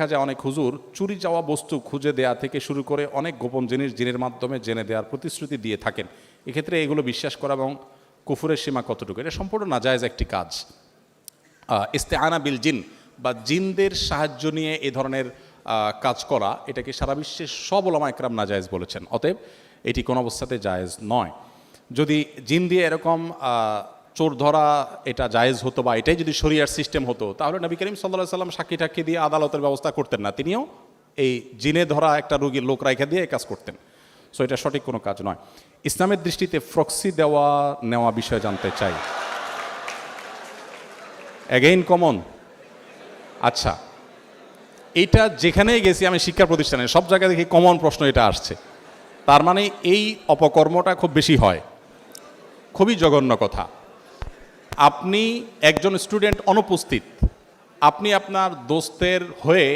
দেখা যায় অনেক হুজুর চুরি যাওয়া বস্তু খুঁজে দেয়া থেকে শুরু করে অনেক গোপন জিনিস জিনের মাধ্যমে জেনে দেওয়ার প্রতিশ্রুতি দিয়ে থাকেন। এক্ষেত্রে এগুলো বিশ্বাস করা এবং কুফুরের সীমা কতটুকু, এটা সম্পূর্ণ নাজায়েজ একটি কাজ। ইস্তেআনা বিল জিন বা জিনদের সাহায্য নিয়ে এ ধরনের কাজ করা, এটাকে সারা বিশ্বের সব উলামা একরাম নাজায়েজ বলেছেন। অতএব এটি কোনো অবস্থাতে জায়েজ নয়। যদি জিন দিয়ে এরকম চোর ধরা এটা জায়েজ হতো বা এটাই যদি শরিয়ার সিস্টেম হতো, তাহলে নবী করিম সাল্লাল্লাহু আলাইহি সাল্লাম সাক্ষী টাক্ষী দিয়ে আদালতের ব্যবস্থা করতেন না, তিনিও এই জিনে ধরা একটা রোগীর লোক রাইখা দিয়ে এই কাজ করতেন। সো এটা সঠিক কোনো কাজ নয়। ইসলামের দৃষ্টিতে প্রক্সি দেওয়া নেওয়া বিষয়ে জানতে চাই। Again common. আচ্ছা, এইটা যেখানেই গেছি আমি শিক্ষা প্রতিষ্ঠানে সব জায়গায় দেখি কমন প্রশ্ন এটা আসছে। তার মানে এই অপকর্মটা খুব বেশি হয়। খুবই জঘন্য কথা। আপনি একজন স্টুডেন্ট অনুপস্থিত, আপনি আপনার দোস্তের হয়ে